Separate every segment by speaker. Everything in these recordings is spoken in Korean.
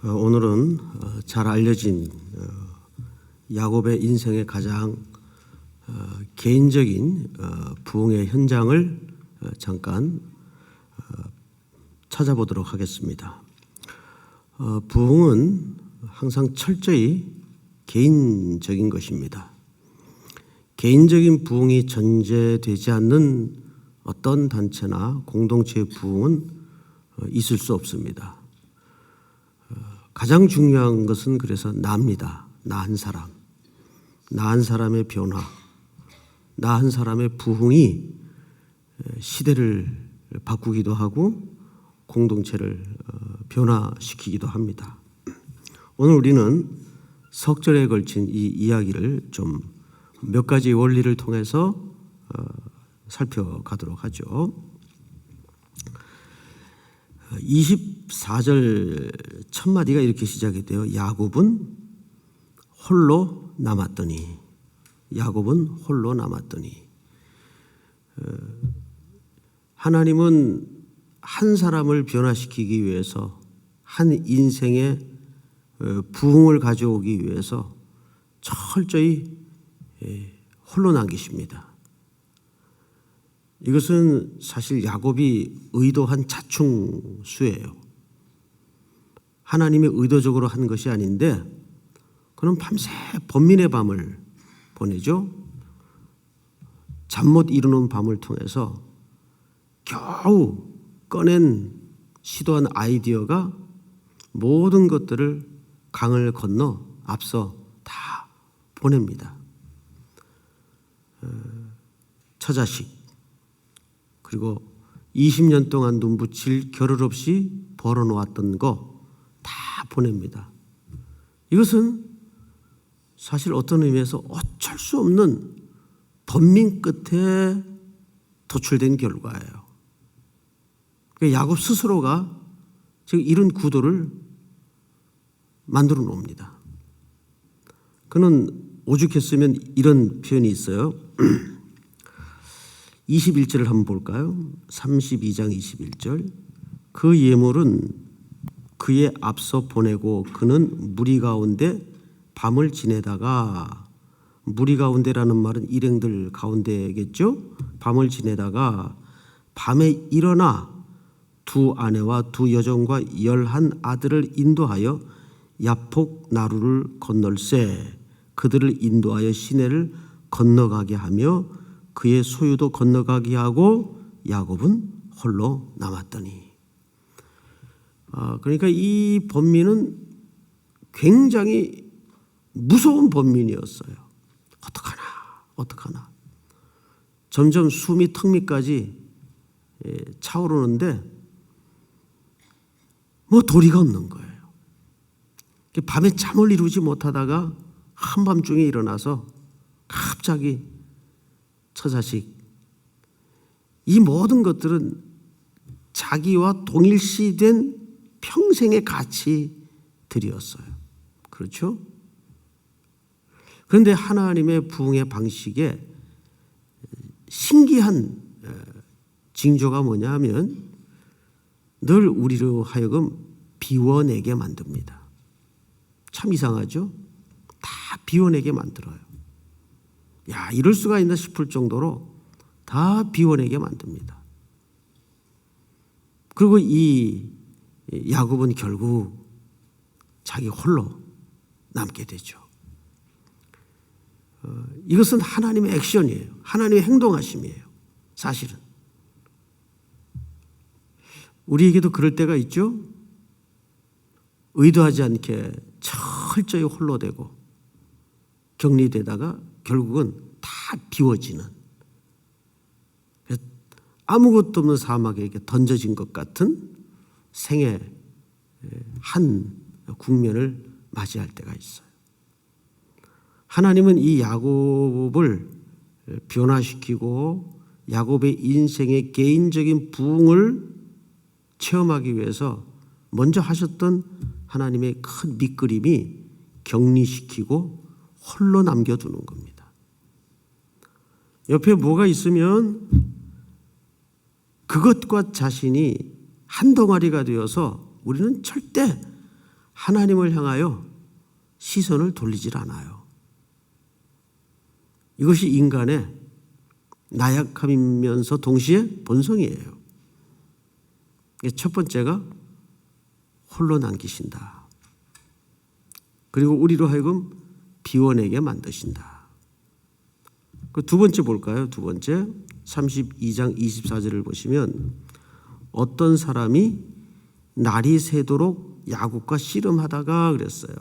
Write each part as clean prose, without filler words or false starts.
Speaker 1: 오늘은 잘 알려진 야곱의 인생의 가장 개인적인 부흥의 현장을 잠깐 찾아보도록 하겠습니다. 부흥은 항상 철저히 개인적인 것입니다. 개인적인 부흥이 전제되지 않는 어떤 단체나 공동체의 부흥은 있을 수 없습니다. 가장 중요한 것은 그래서 나입니다. 나 한 사람, 나 한 사람의 변화, 나 한 사람의 부흥이 시대를 바꾸기도 하고 공동체를 변화시키기도 합니다. 오늘 우리는 석절에 걸친 이 이야기를 좀 몇 가지 원리를 통해서 살펴가도록 하죠. 24절 첫 마디가 이렇게 시작이 돼요. 야곱은 홀로 남았더니. 야곱은 홀로 남았더니. 하나님은 한 사람을 변화시키기 위해서, 한 인생의 부흥을 가져오기 위해서 철저히 홀로 남기십니다. 이것은 사실 야곱이 의도한 자충수예요. 하나님이 의도적으로 한 것이 아닌데 그는 밤새 번민의 밤을 보내죠. 잠 못 이루는 밤을 통해서 겨우 꺼낸 시도한 아이디어가 모든 것들을 강을 건너 앞서 다 보냅니다. 처자식, 그리고 20년 동안 눈붙일 겨를 없이 벌어놓았던 거 다 보냅니다. 이것은 사실 어떤 의미에서 어쩔 수 없는 번민 끝에 도출된 결과예요. 야곱 스스로가 지금 이런 구도를 만들어 놓습니다. 그는 오죽했으면 이런 표현이 있어요. 21절을 한번 볼까요? 32장 21절. 그 예물은 그의 앞서 보내고 그는 무리 가운데 밤을 지내다가, 무리 가운데라는 말은 일행들 가운데겠죠? 밤을 지내다가 밤에 일어나 두 아내와 두 여종과 11 아들을 인도하여 야폭 나루를 건널세 그들을 인도하여 시내를 건너가게 하며 그의 소유도 건너가게 하고 야곱은 홀로 남았더니. 그러니까 이 번민은 굉장히 무서운 번민이었어요. 어떡하나. 점점 숨이 턱 밑까지 차오르는데 뭐 도리가 없는 거예요. 밤에 잠을 이루지 못하다가 한밤중에 일어나서 갑자기 처자식, 이 모든 것들은 자기와 동일시된 평생의 가치들이었어요. 그렇죠? 그런데 하나님의 부흥의 방식에 신기한 징조가 뭐냐 하면 늘 우리로 하여금 비워내게 만듭니다. 참 이상하죠? 다 비워내게 만들어요. 야, 이럴 수가 있나 싶을 정도로 다 비워내게 만듭니다. 그리고 이 야곱은 결국 자기 홀로 남게 되죠. 이것은 하나님의 액션이에요. 하나님의 행동하심이에요. 사실은. 우리에게도 그럴 때가 있죠. 의도하지 않게 철저히 홀로 되고 격리되다가 결국은 다 비워지는, 아무것도 없는 사막에 이렇게 던져진 것 같은 생의 한 국면을 맞이할 때가 있어요. 하나님은 이 야곱을 변화시키고 야곱의 인생의 개인적인 부흥을 체험하기 위해서 먼저 하셨던 하나님의 큰 밑그림이 격리시키고 홀로 남겨두는 겁니다. 옆에 뭐가 있으면 그것과 자신이 한 덩어리가 되어서 우리는 절대 하나님을 향하여 시선을 돌리질 않아요. 이것이 인간의 나약함이면서 동시에 본성이에요. 첫 번째가 홀로 남기신다. 그리고 우리로 하여금 비워내게 만드신다. 그 두 번째 볼까요? 두 번째 32장 24절을 보시면 어떤 사람이 날이 새도록 야곱과 씨름하다가 그랬어요.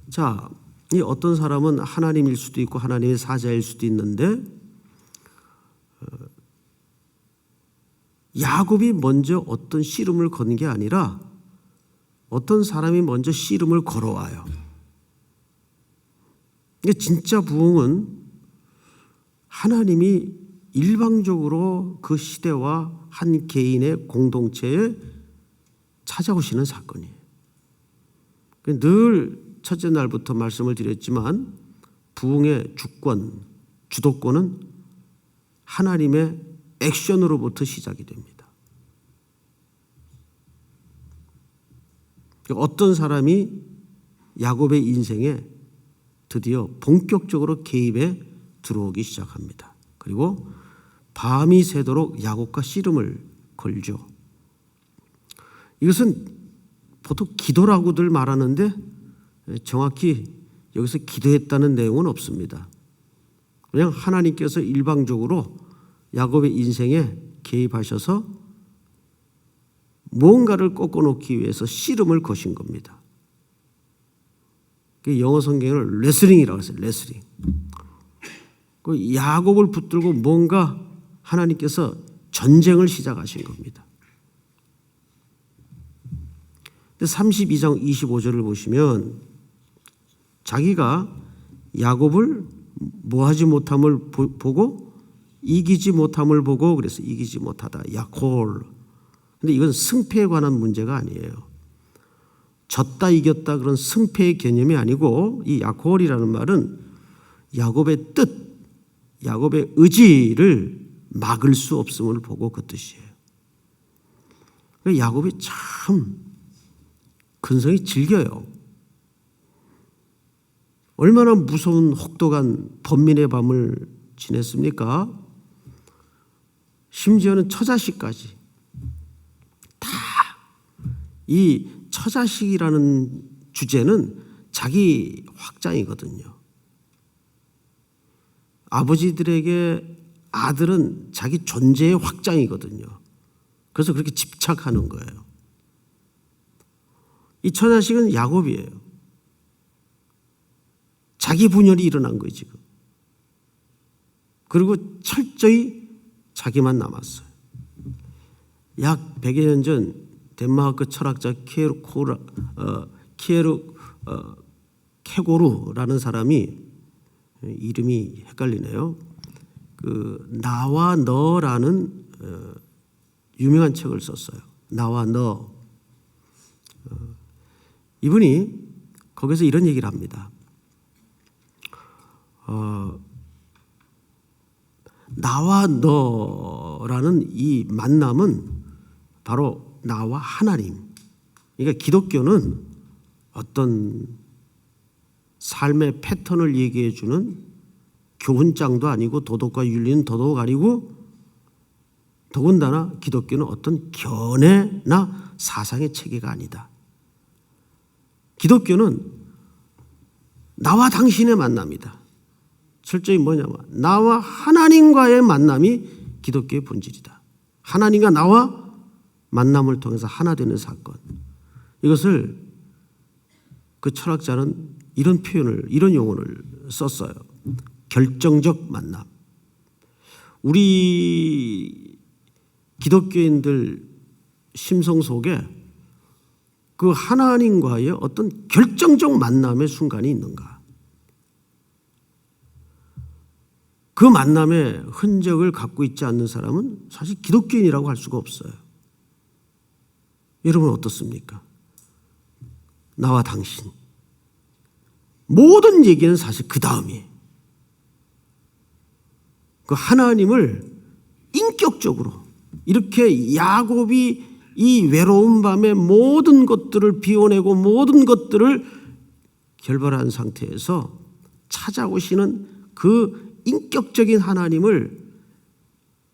Speaker 1: 자, 이 어떤 사람은 하나님일 수도 있고 하나님의 사자일 수도 있는데 야곱이 먼저 어떤 씨름을 거는 게 아니라 어떤 사람이 먼저 씨름을 걸어와요. 이게 진짜 부흥은 하나님이 일방적으로 그 시대와 한 개인의 공동체에 찾아오시는 사건이에요. 늘 첫째 날부터 말씀을 드렸지만 부흥의 주권, 주도권은 하나님의 액션으로부터 시작이 됩니다. 어떤 사람이 야곱의 인생에 드디어 본격적으로 개입해 들어오기 시작합니다. 그리고 밤이 새도록 야곱과 씨름을 걸죠. 이것은 보통 기도라고들 말하는데 정확히 여기서 기도했다는 내용은 없습니다. 그냥 하나님께서 일방적으로 야곱의 인생에 개입하셔서 무언가를 꺾어놓기 위해서 씨름을 거신 겁니다. 영어 성경을 레슬링이라고 했어요. 레슬링. 그 야곱을 붙들고 뭔가 하나님께서 전쟁을 시작하신 겁니다. 32장 25절을 보시면 자기가 야곱을 뭐하지 못함을 보고 이기지 못함을 보고 그래서 이기지 못하다. 야콜. 근데 이건 승패에 관한 문제가 아니에요. 졌다 이겼다 그런 승패의 개념이 아니고 이 야콜이라는 말은 야곱의 뜻, 야곱의 의지를 막을 수 없음을 보고 그 뜻이에요. 야곱이 참 근성이 질겨요. 얼마나 무서운 혹독한 번민의 밤을 지냈습니까? 심지어는 처자식까지 다 이 처자식이라는 주제는 자기 확장이거든요. 아버지들에게 아들은 자기 존재의 확장이거든요. 그래서 그렇게 집착하는 거예요. 이 처자식은 야곱이에요. 자기 분열이 일어난 거예요, 지금. 그리고 철저히 자기만 남았어요. 약 100여 년 전 덴마크 철학자 케고루라는 사람이 이름이 헷갈리네요. 그 나와 너라는 유명한 책을 썼어요. 나와 너. 이분이 거기서 이런 얘기를 합니다. 나와 너라는 이 만남은 바로 나와 하나님. 그러니까 기독교는 어떤 삶의 패턴을 얘기해 주는 교훈장도 아니고 도덕과 윤리는 도덕 아니고 더군다나 기독교는 어떤 견해나 사상의 체계가 아니다. 기독교는 나와 당신의 만남이다. 철저히 뭐냐면 나와 하나님과의 만남이 기독교의 본질이다. 하나님과 나와 만남을 통해서 하나 되는 사건. 이것을 그 철학자는 이런 표현을, 이런 용어를 썼어요. 결정적 만남. 우리 기독교인들 심성 속에 그 하나님과의 어떤 결정적 만남의 순간이 있는가? 그 만남의 흔적을 갖고 있지 않는 사람은 사실 기독교인이라고 할 수가 없어요. 여러분 어떻습니까? 나와 당신. 모든 얘기는 사실 그 다음이에요. 그 하나님을 인격적으로 이렇게 야곱이 이 외로운 밤에 모든 것들을 비워내고 모든 것들을 결발한 상태에서 찾아오시는 그 인격적인 하나님을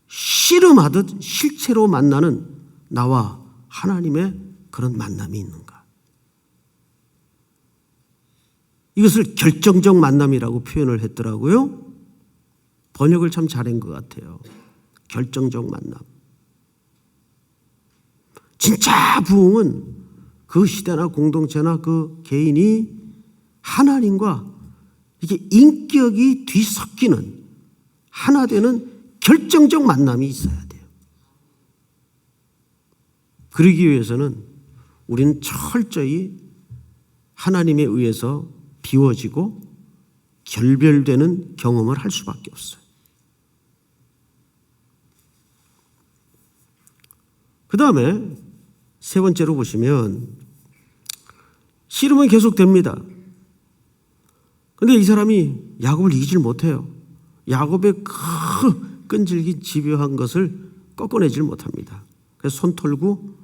Speaker 1: 씨름하듯 실체로 만나는 나와 하나님의 그런 만남이 있는가? 이것을 결정적 만남이라고 표현을 했더라고요. 번역을 참 잘한 것 같아요. 결정적 만남. 진짜 부흥은 그 시대나 공동체나 그 개인이 하나님과 이게 인격이 뒤섞이는 하나 되는 결정적 만남이 있어야 돼요. 그러기 위해서는 우리는 철저히 하나님에 의해서 비워지고 결별되는 경험을 할 수밖에 없어요. 그 다음에 세 번째로 보시면 씨름은 계속됩니다. 그런데 이 사람이 야곱을 이기질 못해요. 야곱의 그 끈질긴 집요한 것을 꺾어내질 못합니다. 그래서 손 털고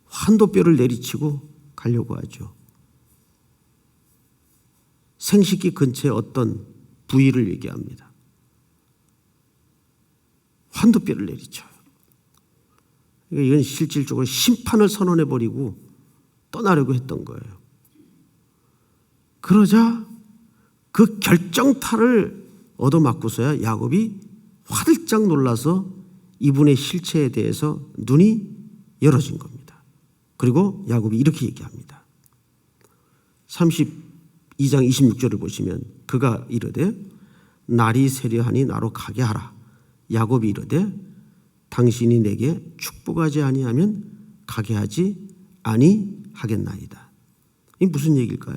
Speaker 1: 환도뼈를 내리치고 가려고 하죠. 생식기 근처에 어떤 부위를 얘기합니다. 환도뼈를 내리쳐요. 이건 실질적으로 심판을 선언해버리고 떠나려고 했던 거예요. 그러자 그 결정타를 얻어맞고서야 야곱이 화들짝 놀라서 이분의 실체에 대해서 눈이 열어진 겁니다. 그리고 야곱이 이렇게 얘기합니다. 32장 26절을 보시면 그가 이르되 날이 새려하니 나로 가게 하라. 야곱이 이르되 당신이 내게 축복하지 아니하면 가게 하지 아니하겠나이다. 이게 무슨 얘기일까요?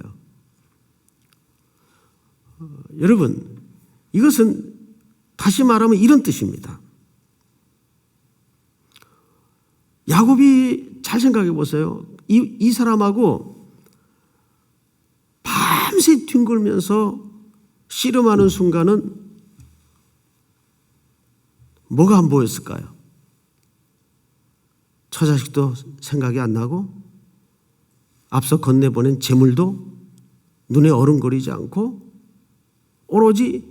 Speaker 1: 여러분, 이것은 다시 말하면 이런 뜻입니다. 야곱이 잘 생각해 보세요. 이 사람하고 밤새 뒹굴면서 씨름하는 순간은 뭐가 안 보였을까요? 처자식도 생각이 안 나고 앞서 건네보낸 재물도 눈에 어른거리지 않고 오로지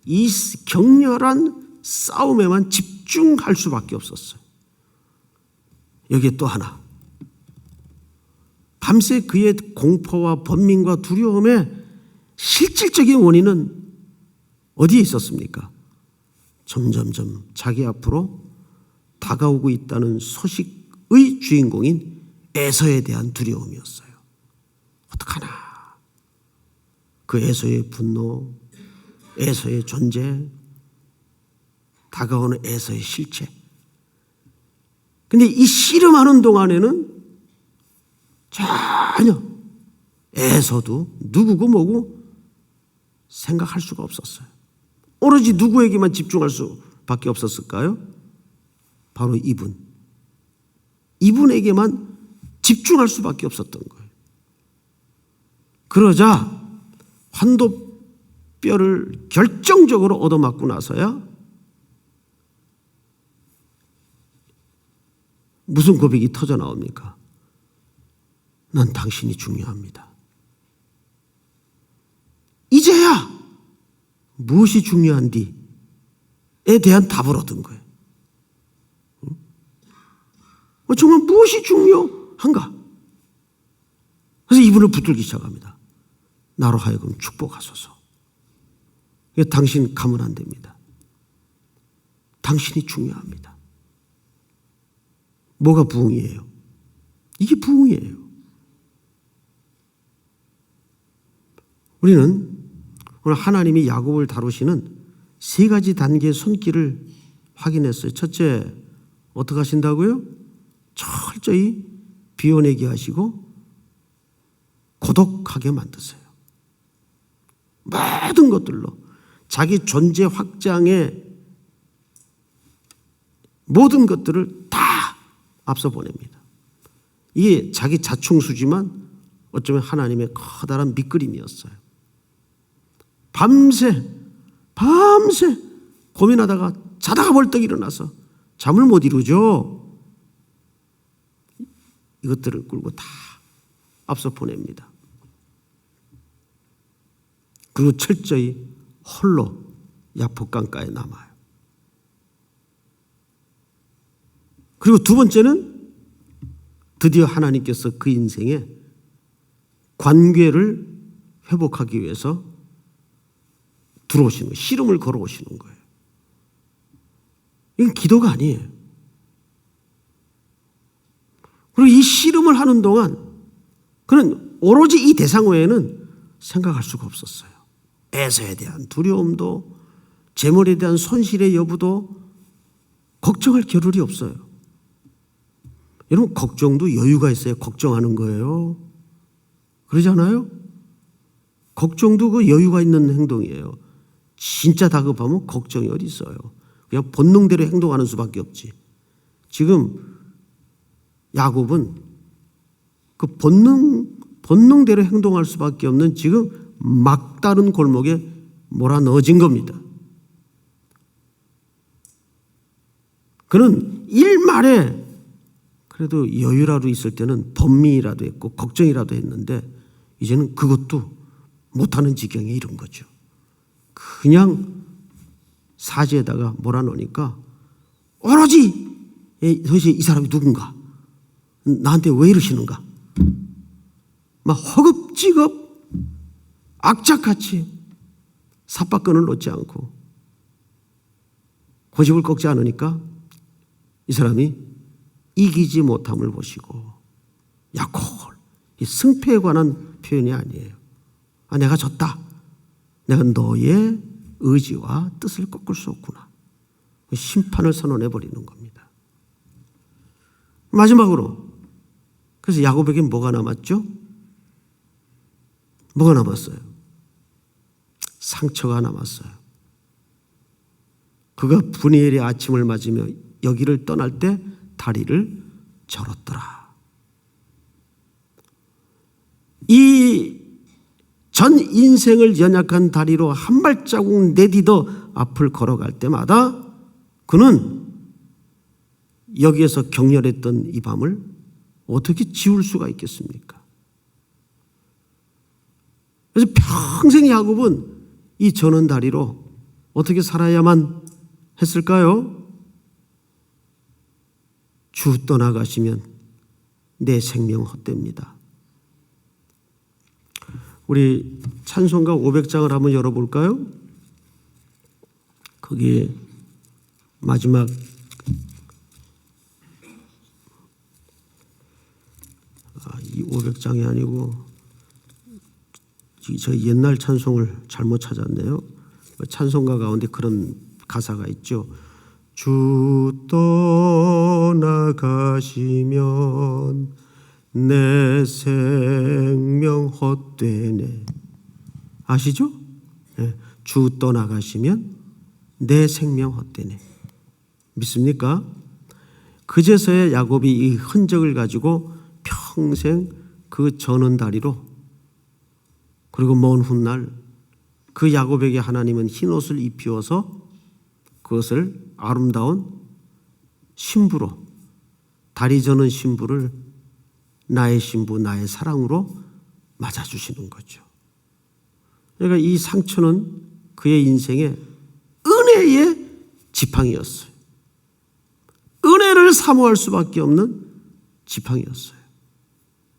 Speaker 1: 이 격렬한 싸움에만 집중할 수밖에 없었어요. 여기에 또 하나, 밤새 그의 공포와 번민과 두려움의 실질적인 원인은 어디에 있었습니까? 점점점 자기 앞으로 다가오고 있다는 소식의 주인공인 에서에 대한 두려움이었어요. 어떡하나. 그 에서의 분노, 에서의 존재, 다가오는 에서의 실체. 근데 이 씨름하는 동안에는 전혀 에서도 누구고 뭐고 생각할 수가 없었어요. 오로지 누구에게만 집중할 수밖에 없었을까요? 바로 이분에게만 집중할 수밖에 없었던 거예요. 그러자 환도뼈를 결정적으로 얻어맞고 나서야 무슨 고백이 터져 나옵니까? 난 당신이 중요합니다. 이제야 무엇이 중요한디에 대한 답을 얻은 거예요. 정말 무엇이 중요한가? 그래서 이분을 붙들기 시작합니다. 나로 하여금 축복하소서. 당신 가면 안 됩니다. 당신이 중요합니다. 뭐가 부흥이에요? 이게 부흥이에요. 우리는 오늘 하나님이 야곱을 다루시는 세 가지 단계의 손길을 확인했어요. 첫째, 어떻게 하신다고요? 철저히 비워내게 하시고 고독하게 만드세요. 모든 것들로 자기 존재 확장의 모든 것들을 다 앞서 보냅니다. 이게 자기 자충수지만 어쩌면 하나님의 커다란 밑그림이었어요. 밤새 고민하다가 자다가 벌떡 일어나서 잠을 못 이루죠. 이것들을 끌고 다 앞서 보냅니다. 그리고 철저히 홀로 야복강가에 남아요. 그리고 두 번째는 드디어 하나님께서 그 인생에 관계를 회복하기 위해서 들어오시는 거예요. 씨름을 걸어오시는 거예요. 이건 기도가 아니에요. 그리고 이 씨름을 하는 동안 그는 오로지 이 대상 외에는 생각할 수가 없었어요. 에서에 대한 두려움도, 재물에 대한 손실의 여부도 걱정할 겨를이 없어요. 여러분, 걱정도 여유가 있어야 걱정하는 거예요. 그러지 않아요? 걱정도 그 여유가 있는 행동이에요. 진짜 다급하면 걱정이 어디 있어요. 그냥 본능대로 행동하는 수밖에 없지. 지금 야곱은 그 본능대로 행동할 수밖에 없는 지금 막다른 골목에 몰아넣어진 겁니다. 그는 일말에 그래도 여유라도 있을 때는 번민이라도 했고 걱정이라도 했는데 이제는 그것도 못하는 지경에 이른 거죠. 그냥 사지에다가 몰아넣으니까 오로지 도대체 이 사람이 누군가, 나한테 왜 이러시는가, 막 허겁지겁 악착같이 삿바끈을 놓지 않고 고집을 꺾지 않으니까 이 사람이 이기지 못함을 보시고, 야콜, 이 승패에 관한 표현이 아니에요. 내가 졌다. 내가 너의 의지와 뜻을 꺾을 수 없구나. 심판을 선언해 버리는 겁니다. 마지막으로 그래서 야곱에게 뭐가 남았죠? 뭐가 남았어요? 상처가 남았어요. 그가 분이엘의 아침을 맞으며 여기를 떠날 때 다리를 절었더라. 이 전 인생을 연약한 다리로 한 발자국 내디뎌 앞을 걸어갈 때마다 그는 여기에서 격렬했던 이 밤을 어떻게 지울 수가 있겠습니까? 그래서 평생 야곱은 이 저는 다리로 어떻게 살아야만 했을까요? 주 떠나가시면 내 생명 헛됩니다. 우리 찬송가 500장을 한번 열어볼까요? 거기 마지막 이 500장이 아니고 저 옛날 찬송을 잘못 찾았네요. 찬송가 가운데 그런 가사가 있죠. 주 떠나가시면 내 생명 헛되네. 아시죠? 네. 주 떠나가시면 내 생명 헛되네. 믿습니까? 그제서야 야곱이 이 흔적을 가지고 평생 그 저는 다리로, 그리고 먼 훗날 그 야곱에게 하나님은 흰 옷을 입히어서 그것을 아름다운 신부로, 다리 저는 신부를 나의 신부, 나의 사랑으로 맞아주시는 거죠. 그러니까 이 상처는 그의 인생의 은혜의 지팡이였어요. 은혜를 사모할 수밖에 없는 지팡이였어요.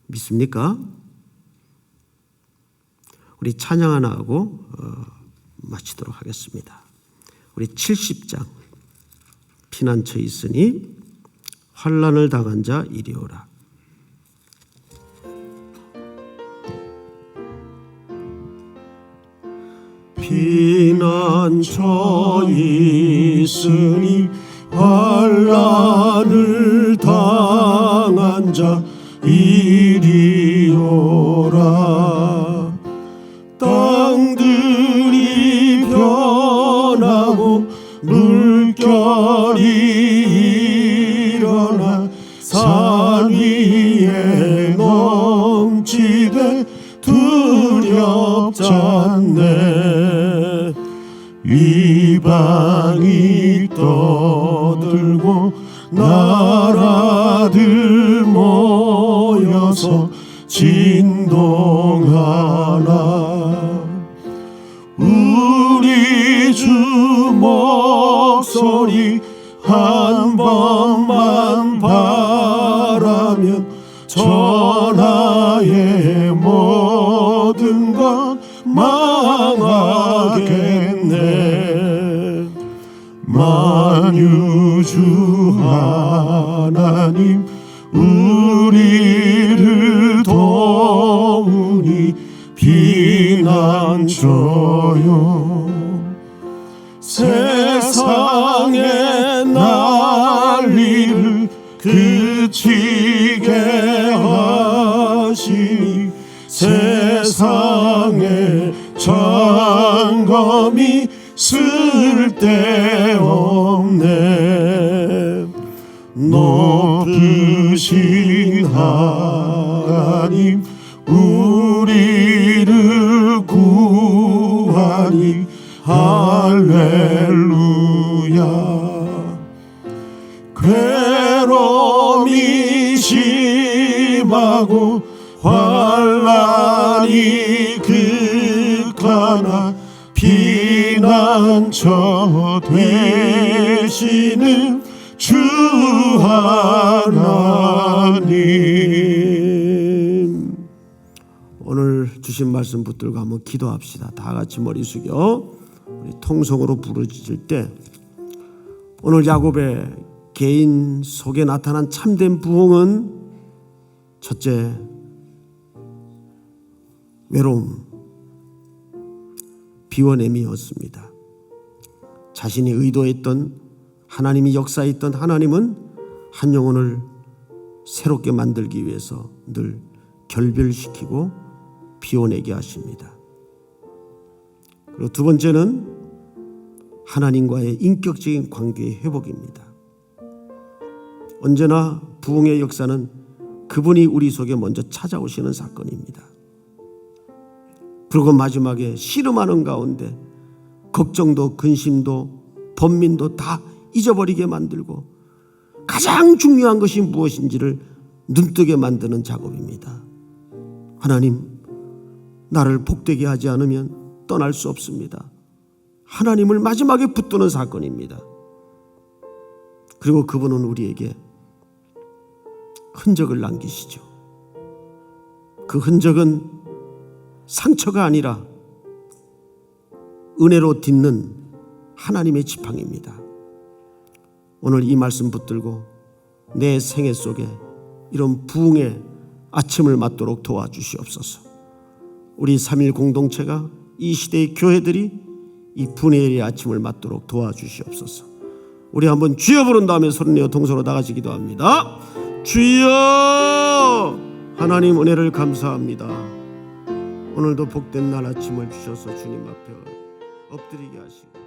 Speaker 1: 믿습니까? 우리 찬양 하나 하고 마치도록 하겠습니다. 우리 70장 피난처에 있으니 환난을 당한 자 이리 오라. 피난처에 있으니 환난을 당한 자 이리 오라. 땅들이 변하고 물결이 일어나 산 위에 넘치되 두렵잖네. 이방이 떠들고 나라들
Speaker 2: 와서 진동하나. 우리 주 목소리 한 번만 바라면 전하의 모든 것 망하겠네. 만유주 하나님 우리를 도우니 피난처요. 세상의 난리를 그치게 하시니 세상의 점검이 쓸데없네. 높으신 하나님 우리를 구하니 할렐루야. 괴로움이 심하고 환난이 극하나 피난처 되시는 주 하나님.
Speaker 1: 오늘 주신 말씀 붙들고 한번 기도합시다. 다 같이 머리 숙여 우리 통성으로 부르짖을 때, 오늘 야곱의 개인 속에 나타난 참된 부흥은 첫째, 외로움, 비워냄이었습니다. 자신이 의도했던, 하나님이 역사했던 하나님은 한 영혼을 새롭게 만들기 위해서 늘 결별시키고 비워내게 하십니다. 그리고 두 번째는 하나님과의 인격적인 관계의 회복입니다. 언제나 부흥의 역사는 그분이 우리 속에 먼저 찾아오시는 사건입니다. 그리고 마지막에 씨름하는 가운데 걱정도 근심도 번민도 다 잊어버리게 만들고 가장 중요한 것이 무엇인지를 눈뜨게 만드는 작업입니다. 하나님, 나를 복되게 하지 않으면 떠날 수 없습니다. 하나님을 마지막에 붙드는 사건입니다. 그리고 그분은 우리에게 흔적을 남기시죠. 그 흔적은 상처가 아니라 은혜로 딛는 하나님의 지팡이입니다. 오늘 이 말씀 붙들고 내 생애 속에 이런 부흥의 아침을 맞도록 도와주시옵소서. 우리 3.1 공동체가, 이 시대의 교회들이 이 분해의 아침을 맞도록 도와주시옵소서. 우리 한번 주여 부른 다음에 손내어 동서로 나가시 기도합니다. 주여! 하나님 은혜를 감사합니다. 오늘도 복된 날 아침을 주셔서 주님 앞에 엎드리게 하시고